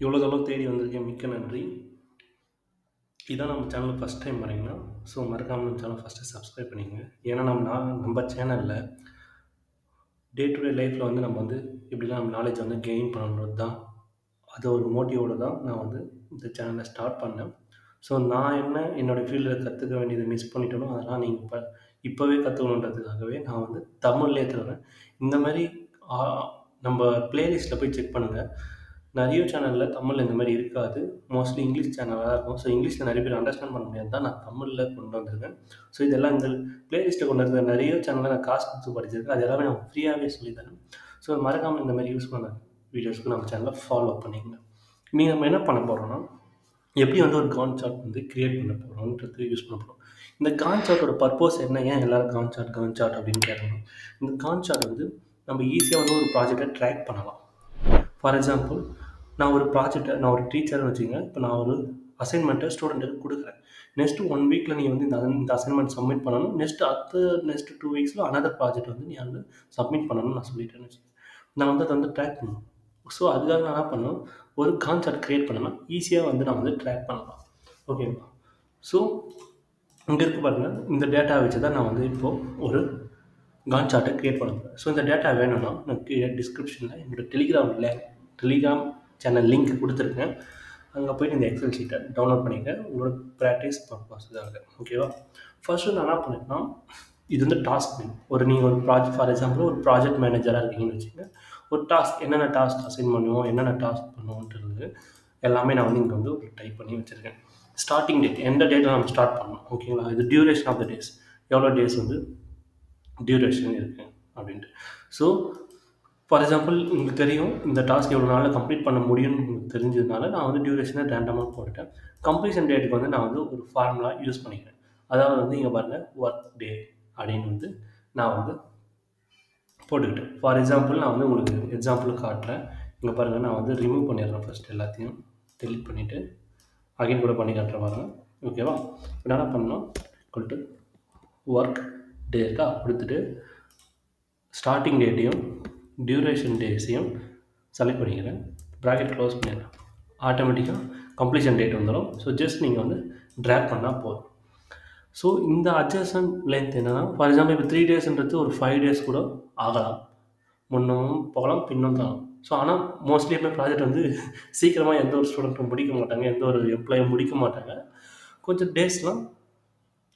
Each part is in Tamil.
இவ்வளோ தூரம் தேடி வந்திருக்கேன், மிக்க நன்றி. இதான் நம்ம சேனல் ஃபஸ்ட் டைம் வரீங்கன்னா, ஸோ மறக்காம நம்ம சேனல் ஃபஸ்ட்டு சப்ஸ்கிரைப் பண்ணிக்கங்க. ஏன்னா நம்ம சேனலில் டே டு டே லைஃப்பில் வந்து நம்ம வந்து எப்படிலாம் நம்ம நாலேஜ் வந்து கெயின் பண்ணணுன்றது தான், அது ஒரு மோட்டிவோடு தான் நான் வந்து இந்த சேனலை ஸ்டார்ட் பண்ணேன். ஸோ நான் என்னோடய ஃபீல்டில் கற்றுக்க வேண்டியதை மிஸ் பண்ணிட்டேனோ அதெல்லாம் நீங்கள் இப்போவே கற்றுக்கணுன்றதுக்காகவே நான் வந்து தமிழ்லேயே தருவேன். இந்த மாதிரி ஆ, நம்ம பிளேலிஸ்ட்டில் போய் செக் பண்ணுங்கள். நிறைய சேனலில் தமிழில் இந்த மாதிரி இருக்காது. மோஸ்ட்லி இங்கிலீஷ் சேனலாக தான் இருக்கும். ஸோ இங்கிலீஷில் நிறைய பேர் அண்டர்ஸ்டாண்ட் பண்ண முடியாது தான் நான் தமிழில் கொண்டு வந்திருக்கேன். ஸோ இதெல்லாம் இந்த பிளேலிஸ்ட்டை கொண்டு வந்த நிறைய சேனலில் நான் காசு கொடுத்து படிச்சிருக்கேன். அது எல்லாமே நான் ஃப்ரீயாகவே சொல்லித்தரேன். ஸோ மறக்காமல் இந்த மாதிரி யூஸ் பண்ண வீடியோஸ்க்கு நம்ம சேனலை ஃபாலோ பண்ணிக்கங்க. நீங்கள் நம்ம என்ன பண்ண போகிறோம்னா, எப்படி வந்து ஒரு கான் சார்ட் வந்து கிரியேட் பண்ண போகிறோன்றது யூஸ் பண்ண போகிறோம். இந்த கான் சார்ட்டோட பர்பஸ் என்ன? ஏன் எல்லாரும் கான் சார்ட் அப்படின்னு கேட்கணும். இந்த கான் சார்ட் வந்து நம்ம ஈஸியாக வந்து ஒரு ப்ராஜெக்டை ட்ராக் பண்ணலாம். ஃபார் எக்ஸாம்பிள், நான் ஒரு டீச்சர்னு வச்சுக்கங்க. இப்போ நான் ஒரு அசைன்மெண்ட்டை ஸ்டூடெண்ட்டுக்கு கொடுக்குறேன். நெக்ஸ்ட் 1 வீக்கில் நீங்கள் வந்து இந்த அசைன்மெண்ட் சப்மிட் பண்ணணும். நெக்ஸ்ட் 2 வீக்ஸில் அனதர் ப்ராஜெக்ட் வந்து நீ வந்து சப்மிட் பண்ணணும்னு நான் சொல்லிட்டேன்னு வச்சுக்கோங்க. நான் வந்து அதை வந்து ட்ராக் பண்ணணும். ஸோ அதுக்காக நான் என்ன பண்ணணும், ஒரு கான்செப்ட் க்ரியேட் பண்ணேன்னா ஈஸியாக வந்து நான் வந்து ட்ராக் பண்ணலாம். ஓகேங்களா? ஸோ இங்கே இருக்கு பாருங்கள், இந்த டேட்டா வச்சு தான் நான் வந்து இப்போது ஒரு கான் சார்ட்டை க்ரியேட் பண்ண போகிறேன். ஸோ இந்த டேட்டா வேணும்னா நான் கீழே டிஸ்கிரிப்ஷனில் என்னோட டெலிகிராம் சேனல் லிங்க் கொடுத்துருக்கேன். அங்கே போய்ட்டு இந்த எக்ஸல் ஷீட்டை டவுன்லோட் பண்ணிக்க உங்களோட ப்ராக்டிஸ் பர்பஸுக்காக. ஓகேவா? ஃபர்ஸ்ட்டு நான் என்ன பண்ணிட்டேன்னா, இது வந்து டாஸ்க் நேம். நீங்கள் ஒரு ஃபார் எக்ஸாம்பிள் ஒரு ப்ராஜெக்ட் மேனேஜராக இருக்கீங்கன்னு வச்சுக்கோங்க. ஒரு டாஸ்க் என்னென்ன டாஸ்க் அசைன் பண்ணுவோம், என்னென்ன டாஸ்க் பண்ணுவோன்றது எல்லாமே நான் வந்து இங்கே வந்து ஒரு டைப் பண்ணி வச்சுருக்கேன். ஸ்டார்டிங் டேட், எந்த டேட்டில் நம்ம ஸ்டார்ட் பண்ணணும். ஓகேங்களா? இது டியூரேஷன் ஆஃப் த டேஸ், எவ்வளோ டேஸ் வந்து டியூரேஷன் இருக்குது அப்படின்ட்டு. ஸோ ஃபார் எக்ஸாம்பிள் உங்களுக்கு தெரியும் இந்த டாஸ்க் எவ்வளோ நாளில் கம்ப்ளீட் பண்ண முடியும்னு உங்களுக்கு தெரிஞ்சதுனால நான் வந்து டியூரேஷனை ரேண்டமாக போட்டுட்டேன். கம்ப்ளீஷன் டேட்டுக்கு வந்து நான் வந்து ஒரு ஃபார்முலா யூஸ் பண்ணிக்கிறேன். அதாவது வந்து இங்கே பாருங்கள், ஒர்க் டே அப்படின்னு வந்து நான் வந்து போட்டுக்கிட்டேன். ஃபார் எக்ஸாம்பிள் நான் வந்து உங்களுக்கு எக்ஸாம்பிளுக்கு காட்டுறேன். இங்கே பாருங்கள், நான் வந்து ரிமூவ் பண்ணிடுறேன். ஃபஸ்ட் எல்லாத்தையும் டெலிட் பண்ணிவிட்டு அகைன் கூட பண்ணி காட்டுறேன் பாருங்கள். ஓகேவா? இப்போ என்ன பண்ணணும், கொடுத்து ஒர்க் டே இருக்கா கொடுத்துட்டு ஸ்டார்டிங் டேட்டையும் டியூரேஷன் டேஸையும் செலக்ட் பண்ணிக்கிறேன். ப்ராக்கெட் க்ளோஸ் பண்ணிடுறேன். ஆட்டோமேட்டிக்காக கம்ப்ளீஷன் டேட் வந்துடும். ஸோ ஜஸ்ட் நீங்கள் வந்து ட்ராக் பண்ணால் போதும். ஸோ இந்த அட்ஜஸ்டன் லென்த் என்னென்னா, ஃபார் எக்ஸாம்பிள் இப்போ 3 டேஸ்ன்றது ஒரு 5 டேஸ் கூட ஆகலாம். முன்னும் போகலாம், பின்னும் தரலாம். ஸோ ஆனால் மோஸ்ட்லி எப்போ ப்ராஜெக்ட் வந்து சீக்கிரமாக எந்த ஒரு ஸ்டூடெண்ட்டும் முடிக்க மாட்டாங்க, எந்த ஒரு எம்ப்ளாயும் முடிக்க மாட்டாங்க. கொஞ்சம் டேஸ்லாம்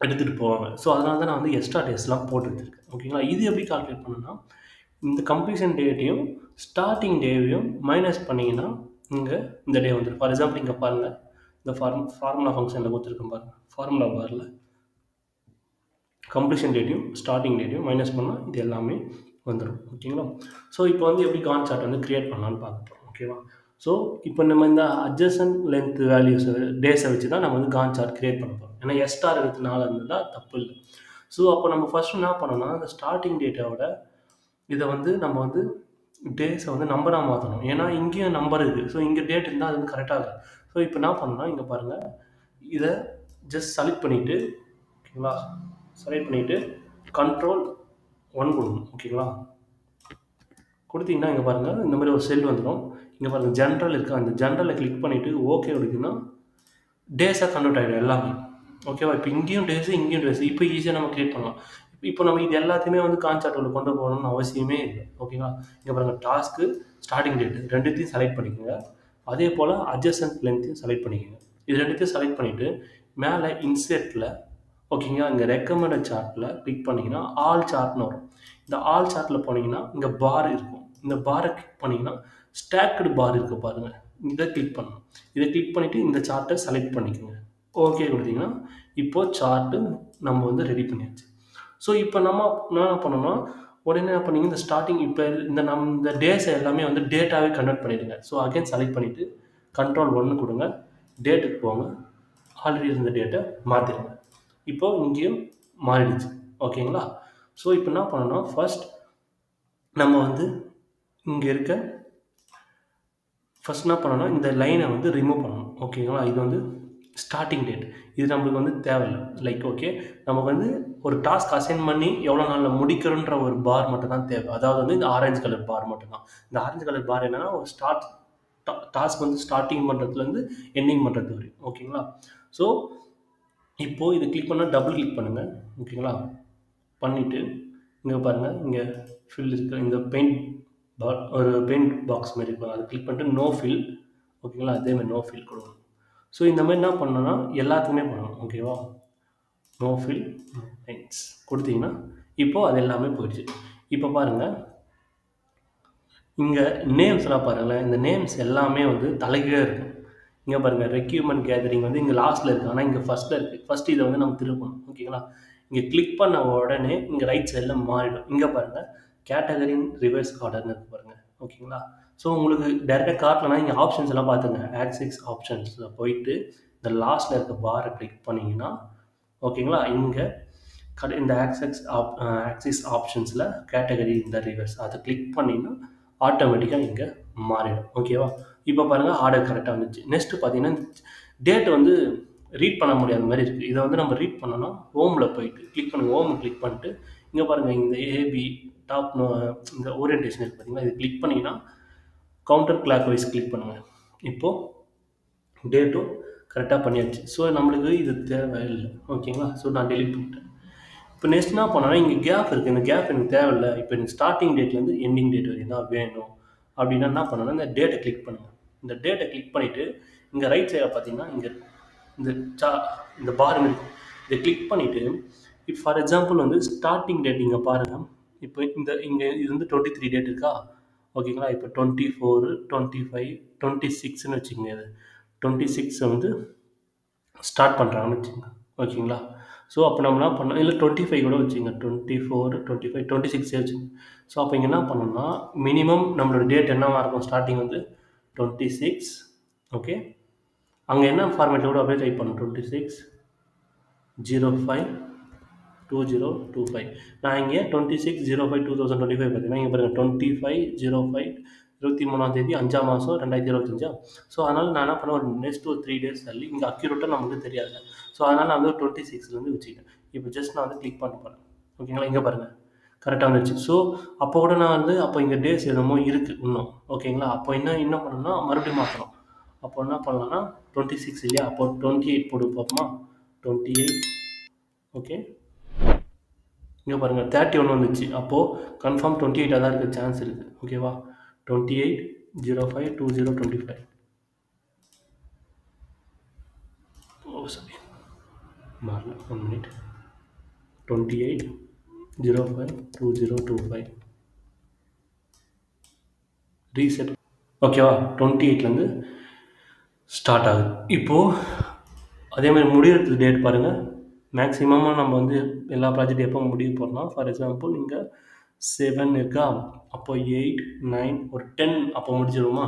எடுத்துகிட்டு போவாங்க. ஸோ அதனால தான் நான் வந்து எக்ஸ்ட்ரா டேஸ்லாம் போட்டு வச்சுருக்கேன். ஓகேங்களா? இது எப்படி கால்குலேட் பண்ணணும்னா, இந்த கம்ப்ளீஷன் டேட்டையும் ஸ்டார்டிங் டேவையும் மைனஸ் பண்ணிங்கன்னா இங்கே இந்த டே வந்துடும். ஃபார் எக்ஸாம்பிள் இங்கே பாருங்கள், இந்த ஃபார்முலா ஃபங்க்ஷனில் கொடுத்துருக்கேன் பாருங்கள். ஃபார்முலா பாரில் கம்ப்ளீஷன் டேட்டையும் ஸ்டார்டிங் டேட்டையும் மைனஸ் பண்ணால் இது எல்லாமே வந்துடும். ஓகேங்களா? ஸோ இப்போ வந்து எப்படி கான் சார்ட் வந்து க்ரியேட் பண்ணலான்னு பார்க்குறோம். ஓகேவா? ஸோ இப்போ நம்ம இந்த அட்ஜஸ்டன் லென்த் வேல்யூஸ் டேஸை வச்சு தான் நம்ம வந்து கான் சார்ட் க்ரியேட் பண்ண போகிறோம். ஏன்னா எஸ்டார் இருக்கிறதுனால இருந்தால் தப்பு இல்லை. ஸோ அப்போ நம்ம ஃபஸ்ட்டு என்ன பண்ணோம்னா, அந்த ஸ்டார்டிங் டேட்டோட இதை வந்து நம்ம வந்து டேஸை வந்து நம்பராக மாற்றணும். ஏன்னா இங்கேயும் நம்பர் இருக்குது. ஸோ இங்கே டேட் இருந்தால் அது வந்து கரெக்டாக இருக்கும். ஸோ இப்போ என்ன பண்ணணும்னா, இங்கே பாருங்கள், இதை ஜஸ்ட் செலக்ட் பண்ணிவிட்டு, ஓகேங்களா, செலக்ட் பண்ணிவிட்டு Ctrl 1 கொடுக்கணும். ஓகேங்களா? கொடுத்தீங்கன்னா இங்கே பாருங்கள், இந்த மாதிரி ஒரு செல் வந்துடும். இங்கே பாருங்கள் ஜென்ரல் இருக்குது. அந்த ஜென்ரலை கிளிக் பண்ணிவிட்டு ஓகே கொடுத்தீங்கன்னா டேஸாக கன்வெர்ட் ஆகிடும் எல்லாமே. ஓகேவா? இப்போ இங்கேயும் டேஸு, இங்கேயும் டேஸு. இப்போ ஈஸியாக நம்ம க்ரியேட் பண்ணலாம். இப்போ நம்ம இது எல்லாத்தையுமே வந்து கான் சார்ட்டில் கொண்டு போகணும்னு அவசியமே இல்லை. ஓகேங்களா? இங்கே பாருங்கள், டாஸ்க்கு, ஸ்டார்டிங் டேட்டு ரெண்டுத்தையும் செலக்ட் பண்ணிக்கோங்க. அதே போல் அட்ஜஸ்டன்ட் லென்த்தையும் செலக்ட் பண்ணிக்கோங்க. இது ரெண்டுத்தையும் செலக்ட் பண்ணிவிட்டு மேலே இன்செர்ட்டில், ஓகேங்களா, இங்கே ரெக்கமெண்டட் சார்ட்டில் கிளிக் பண்ணிங்கன்னா ஆல் சார்ட்னு வரும். இந்த ஆல் சார்ட்டில் போனீங்கன்னா இங்கே பார் இருக்கும். இந்த பாரை கிளிக் பண்ணிங்கன்னா ஸ்டாக்டு பார் இருக்குது பாருங்கள், இதை கிளிக் பண்ணணும். இதை கிளிக் பண்ணிவிட்டு இந்த சார்ட்டை செலக்ட் பண்ணிக்கோங்க. ஓகே கொடுத்தீங்கன்னா இப்போது சார்ட்டு நம்ம வந்து ரெடி பண்ணியாச்சு. ஸோ இப்போ நம்ம என்ன பண்ணோம்னா, உடனே என்ன பண்ணீங்க, இந்த ஸ்டார்டிங் இப்போ இந்த டேஸை எல்லாமே வந்து டேட்டாவே கன்வெர்ட் பண்ணிடுங்க. ஸோ அகைன் செலக்ட் பண்ணிவிட்டு Ctrl 1 கொடுங்க. டேட்டுக்கு போங்க. ஆல்ரெடி இருந்த டேட்டை மாற்றிடுங்க. இப்போது இங்கேயும் மாறிடுச்சு. ஓகேங்களா? ஸோ இப்போ என்ன பண்ணணும்னா, ஃபர்ஸ்ட் நம்ம வந்து இங்கே இருக்க ஃபஸ்ட் என்ன பண்ணணும்னா, இந்த லைனை வந்து ரிமூவ் பண்ணணும். ஓகேங்களா? இது வந்து ஸ்டார்டிங் டேட், இது நம்மளுக்கு வந்து தேவையில்லை. லைக் ஓகே, நமக்கு வந்து ஒரு டாஸ்க் அசைன் பண்ணி எவ்வளோ நாளில் முடிக்கிறோன்ற ஒரு பார் மட்டும் தான் தேவை. அதாவது வந்து இந்த ஆரஞ்சு கலர் பார் மட்டும் தான். இந்த ஆரஞ்சு கலர் பார் என்னென்னா, ஒரு டாஸ்க் வந்து ஸ்டார்டிங் பண்ணுறதுலேருந்து எண்டிங் பண்ணுறது வரையும். ஓகேங்களா? ஸோ இப்போது இது கிளிக் பண்ணால் டபுள் கிளிக் பண்ணுங்கள். ஓகேங்களா? பண்ணிவிட்டு இங்கே பாருங்கள், இங்கே ஃபில் இருக்குது. இந்த ஒரு பெயிண்ட் பாக்ஸ் மாதிரி இருக்கும், அதை கிளிக் பண்ணிட்டு நோ ஃபில். ஓகேங்களா? அதேமாதிரி நோ ஃபில் கொடுக்கணும். ஸோ இந்த மாதிரி என்ன பண்ணணும்னா எல்லாத்துக்குமே பண்ணணும். ஓகேவா? நோ ஃபில் லைன்ஸ் கொடுத்தீங்கன்னா இப்போது அது எல்லாமே போயிடுச்சு. இப்போ பாருங்கள், இங்கே நேம்ஸ்லாம் பாருங்களேன். இந்த நேம்ஸ் எல்லாமே வந்து தலைகீழாக இருக்கும். இங்கே பாருங்கள், ரெக்யூப்மெண்ட் கேதரிங் வந்து இங்கே லாஸ்ட்டில் இருக்குது, ஆனால் இங்கே ஃபஸ்ட்டில் இருக்குது. ஃபஸ்ட்டு இதை வந்து நம்ம திருப்பணும். ஓகேங்களா? இங்கே கிளிக் பண்ண உடனே இங்கே ரைட் சைடில் மாறிடும். இங்கே பாருங்கள், கேட்டகரி ரிவர்ஸ் ஆர்டர்னு இருக்குது பாருங்கள். ஓகேங்களா? ஸோ உங்களுக்கு டேரெக்டாக காட்டலனா இங்கே ஆப்ஷன்ஸ் எல்லாம் பார்த்துங்க. ஆக்சிஸ் ஆப்ஷன்ஸில் போயிட்டு இந்த லாஸ்ட்டில் இருக்க பாரை கிளிக் பண்ணிங்கன்னா, ஓகேங்களா, இங்கே இந்த ஆக்சிஸ் ஆப்ஷன்ஸில் கேட்டகரி இந்த ரிவர்ஸ் அதை கிளிக் பண்ணிங்கன்னா ஆட்டோமேட்டிக்காக இங்கே மாறிடும். ஓகேவா? இப்போ பாருங்கள், ஆர்டர் கரெக்டாக வந்துச்சு. நெக்ஸ்ட்டு பார்த்தீங்கன்னா டேட் வந்து ரீட் பண்ண முடியாத மாதிரி இருக்குது. இதை வந்து நம்ம ரீட் பண்ணோன்னா ஹோமில் போயிட்டு கிளிக் பண்ணுங்கள். ஹோம் கிளிக் பண்ணிட்டு இங்கே பாருங்கள், இந்த ஏபி டாப் இந்த ஓரியன்டேஷன் இருக்குது பார்த்தீங்களா, இது கிளிக் பண்ணிங்கன்னா கவுண்டர் கிளாக் வைஸ் கிளிக் பண்ணுங்கள். இப்போது டேட்டும் கரெக்டாக பண்ணியாச்சு. ஸோ நம்மளுக்கு இது தேவையில்லை. ஓகேங்களா? ஸோ நான் டெலிட் பண்ணிட்டேன். இப்போ நெக்ஸ்ட் என்ன பண்ணோன்னா இங்கே கேப் இருக்குது. இந்த கேப் எனக்கு தேவையில்லை. இப்போ எனக்கு ஸ்டார்டிங் டேட்லேருந்து எண்டிங் டேட் வரையும் தான் வேணும் அப்படின்னா என்ன பண்ணணும்னா இந்த டேட்டை கிளிக் பண்ணுங்கள். இந்த டேட்டை கிளிக் பண்ணிவிட்டு இங்கே ரைட் சைடில் பார்த்தீங்கன்னா இங்கே இந்த பார் இருக்கும், இதை கிளிக் பண்ணிவிட்டு இப்போ ஃபார் எக்ஸாம்பிள் வந்து ஸ்டார்டிங் டேட் இங்கே பாருங்கள். இப்போ இங்கே இது வந்து 23 டேட் இருக்கா? ஓகேங்களா? இப்போ 24, 25, 26ன்னு வச்சுக்கோங்க. இது 26 வந்து ஸ்டார்ட் பண்ணுறாங்கன்னு வச்சுக்கோங்க. ஓகேங்களா? ஸோ அப்போ நம்ம என்ன பண்ணோம், இல்லை 25 கூட வச்சுங்க. 24, 25, 26 வச்சுங்க. ஸோ அப்போ இங்கே என்ன பண்ணணும்னா மினிமம் நம்மளோட டேட் என்னவாக இருக்கும், ஸ்டார்டிங் வந்து 26. ஓகே, அங்கே என்ன ஃபார்மேட்டில் கூட அப்படியே டைப் பண்ணணும், 26/05/2025. நான் இங்கே 26/05/2025 பார்த்தீங்கன்னா இங்கே பாருங்கள் 25/05/23 5ஆம் மாதம் 2025. ஸோ அதனால் நான் என்ன பண்ணேன், ஒரு நெக்ஸ்ட் ஒரு 3 டேஸ் தள்ளி இங்கே அக்யூரேட்டாக நமக்கு தெரியாது. ஸோ அதனால் நான் வந்து 26லேருந்து வச்சுக்கிட்டேன். இப்போ ஜஸ்ட் நான் வந்து கிளிக் பண்ண போகிறேன். ஓகேங்களா? இங்கே பாருங்கள் கரெக்டாக வந்துச்சு. ஸோ அப்போ கூட நான் வந்து அப்போ இங்கே டேஸ் என்னமோ இருக்குது இன்னும். ஓகேங்களா? அப்போ என்ன பண்ணணும்னா மறுபடியும் மாற்றணும். அப்போ என்ன பண்ணலாம்னா 26 இல்லையா, அப்போ 28 போட்டு பார்ப்போமா? 28. ஓகே, இங்கே பாருங்கள் 31 வந்துச்சு. அப்போது கன்ஃபார்ம் 28 தான் இருக்க சான்ஸ் இருக்குது. ஓகேவா? 28/05/2025. சாரி மாறல, 1 மினிட். 28/05/2025 ரீசெட். ஓகேவா? 28லேருந்து ஸ்டார்ட் ஆகுது. இப்போது அதேமாதிரி முடிகிறது டேட் பாருங்கள். மேக்ஸிமமாக நம்ம வந்து எல்லா ப்ராஜெக்ட் எப்போ முடிய போகிறோம்னா ஃபார் எக்ஸாம்பிள் இங்கே 7 இருக்கா, அப்போ 8, 9 ஒரு 10 அப்போ முடிச்சிடுவோமா?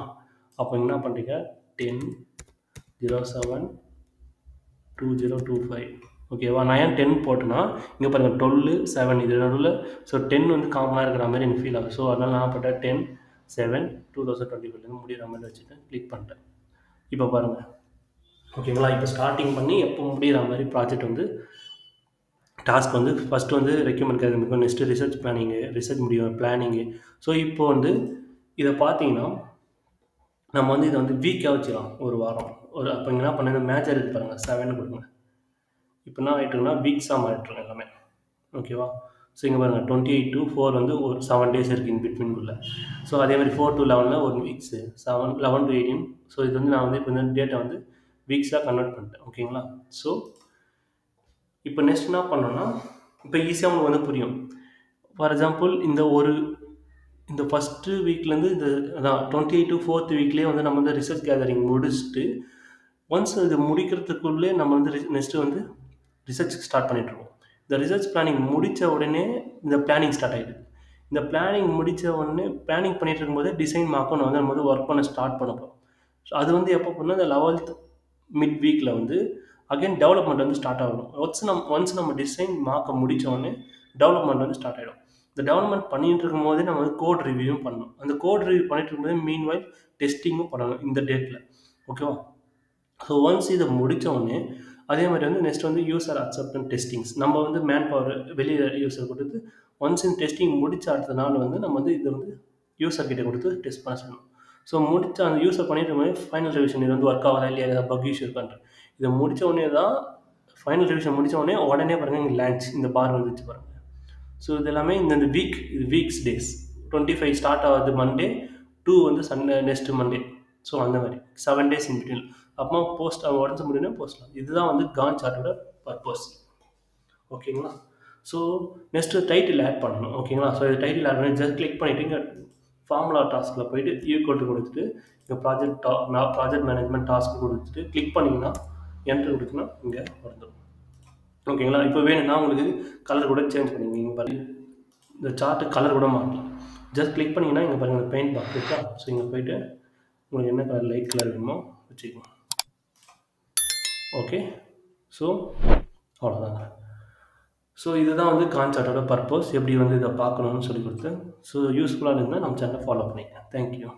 அப்போ என்ன பண்ணுறீங்க, 10/07/2025. ஓகேவா? நான் ஏன் 10 போட்டேன்னா இங்கே பாருங்கள் 12, 7 இது நடுவில். ஸோ 10 வந்து காமனாக இருக்கிற மாதிரி எனக்கு ஃபீல் ஆகுது. ஸோ அதனால் நான் போட்டேன் 10/7/2025 முடிகிற மாதிரி வச்சுட்டு கிளிக் பண்ணிட்டேன். இப்போ பாருங்கள். ஓகேங்களா? இப்போ ஸ்டார்டிங் பண்ணி எப்போ முடிகிற மாதிரி ப்ராஜெக்ட் வந்து டாஸ்க் வந்து ஃபஸ்ட்டு வந்து ரெக்யூப்மெண்ட் கேதரிங், நெக்ஸ்ட்டு ரிசர்ச் முடியும் பிளானிங்கு. ஸோ இப்போ வந்து இதை பார்த்தீங்கன்னா நம்ம வந்து இதை வந்து வீக்காக வச்சுக்கலாம், ஒரு வாரம். அப்போ இங்கே என்ன பண்ணுங்க, மேஜர் இருக்குது பாருங்கள், 7 கொடுங்க. இப்போ என்ன ஆகிட்டுருக்குன்னா வீக்ஸாக மாறிட்டுருங்க எல்லாமே. ஓகேவா? ஸோ இங்கே பாருங்கள் 28 to 4 வந்து ஒரு 7 days இருக்குது இன் பிட்வீனுக்குள்ளே. ஸோ அதேமாதிரி 4 to 11 ஒரு வீக்ஸு, 11 to 18. ஸோ இது வந்து நான் வந்து இப்போ இந்த டேட்டை வந்து வீக்ஸாக கன்வெர்ட் பண்ணிட்டேன். ஓகேங்களா? ஸோ இப்போ நெக்ஸ்ட் என்ன பண்ணோன்னா இப்போ ஈஸியாக உங்களுக்கு வந்து புரியும். ஃபார் எக்ஸாம்பிள் இந்த ஃபஸ்ட்டு வீக்லேருந்து இந்த அதான் 28 to 4th வீக்லேயே வந்து நம்ம வந்து ரிசர்ச் கேதரிங் முடிச்சுட்டு ஒன்ஸ் இது முடிக்கிறதுக்குள்ளே நம்ம வந்து நெக்ஸ்ட்டு வந்து ரிசர்ச் ஸ்டார்ட் பண்ணிட்டுருக்கோம். இந்த ரிசர்ச் பிளானிங் முடித்த உடனே இந்த பிளானிங் ஸ்டார்ட் ஆகிடுது. இந்த பிளானிங் முடித்த உடனே பிளானிங் பண்ணிகிட்டு இருக்கும்போது டிசைன் மார்க்கும் வந்து நம்ம வந்து ஒர்க் பண்ண ஸ்டார்ட் பண்ண போகிறோம். ஸோ அது வந்து எப்போ பண்ணால் இந்த 11th மிட் வீக்கில் வந்து அகைன் டெவலப்மெண்ட் வந்து ஸ்டார்ட் ஆகணும். ஒன்ஸ் நம்ம டிசைன் மார்க்கை முடித்த உடனே டெவலப்மெண்ட் வந்து ஸ்டார்ட் ஆகிடும். இந்த டெவலப்மெண்ட் பண்ணிகிட்டு இருக்கும்போதே நம்ம வந்து கோட் ரிவ்யூவும் பண்ணணும். அந்த கோட் ரிவ்யூ பண்ணிட்டு இருக்கும்போது மீன்வைல் டெஸ்டிங்கும் பண்ணணும் இந்த டேட்டில். ஓகேவா? ஸோ ஒன்ஸ் இதை முடித்த உடனே அதே மாதிரி வந்து நெக்ஸ்ட் வந்து யூசர் அக்செப்டன்ஸ் டெஸ்டிங்ஸ் நம்ம வந்து மேன் பவர் வெளியே யூசர் கொடுத்து ஒன்ஸ் இந்த டெஸ்டிங் முடித்த அடுத்த நாள் வந்து நம்ம வந்து இதை வந்து யூசர்கிட்ட கொடுத்து டெஸ்ட் பண்ண சொல்லணும். ஸோ முடிச்ச அந்த யூஸை பண்ணிட்டு இருக்கும்போது ஃபைனல் ரிவிஷன் இது வந்து ஒர்க் ஆகுதா இல்லையா, ஏதாவது பக் இஷ்யூ இருக்கான்ற இதை முடித்த உடனே தான் ஃபைனல் ரிவிஷன் முடித்த உடனே பாருங்கள் இங்கே லான்ச் இந்த பார் வந்துச்சு பாருங்கள். ஸோ இது எல்லாமே இந்த வீக், இது வீக்ஸ் டேஸ் 25 ஸ்டார்ட் ஆகுது மண்டே, 2 வந்து சண்டே, நெக்ஸ்ட் மண்டே. ஸோ அந்த மாதிரி 7 days இன் பிட்வீன். அப்புறமா போஸ்ட் அவங்க உடஞ்ச முடியும்னா போஸ்ட்லாம். இதுதான் வந்து கான் சார்ட்டோட பர்பஸ். ஓகேங்களா? ஸோ நெக்ஸ்ட்டு டைட்டில் ஆட் பண்ணணும். ஓகேங்களா? ஸோ இது டைட்டில் ஆட் பண்ணி ஜஸ்ட் கிளிக் பண்ணிவிட்டு இங்கே ஃபார்முலா டாஸ்கில் போயிட்டு ஈக்குவல் டு கொடுத்துட்டு இங்கே ப்ராஜெக்ட் மேனேஜ்மெண்ட் டாஸ்க் கொடுத்துட்டு கிளிக் பண்ணிங்கன்னா என்ட்ரு கொடுத்தீங்கன்னா இங்கே வந்துடும். ஓகேங்களா? இப்போ வேணும்னா உங்களுக்கு கலர் கூட சேஞ்ச் பண்ணிங்க. இங்கே பாருங்கள் இந்த சார்ட்டு கலர் கூட மாற்றலாம். ஜஸ்ட் கிளிக் பண்ணிங்கன்னா இங்கே பாருங்கள் பெயிண்ட் பாக்ஸ் இருக்கா. ஸோ இங்கே போய்ட்டு உங்களுக்கு என்ன கலர் லைட் கலர் வேணுமோ வச்சுக்கோங்க. ஓகே, ஸோ அவ்வளோதாங்க. ஸோ இதுதான் வந்து கான் சார்ட்டோட பர்பஸ். எப்படி வந்து இதை பார்க்கணும்னு சொல்லி கொடுத்து. ஸோ யூஸ்ஃபுல்லாக இருந்தால் நம்ம சேனலை ஃபாலோ பண்ணிக்கங்க. தேங்க்யூ.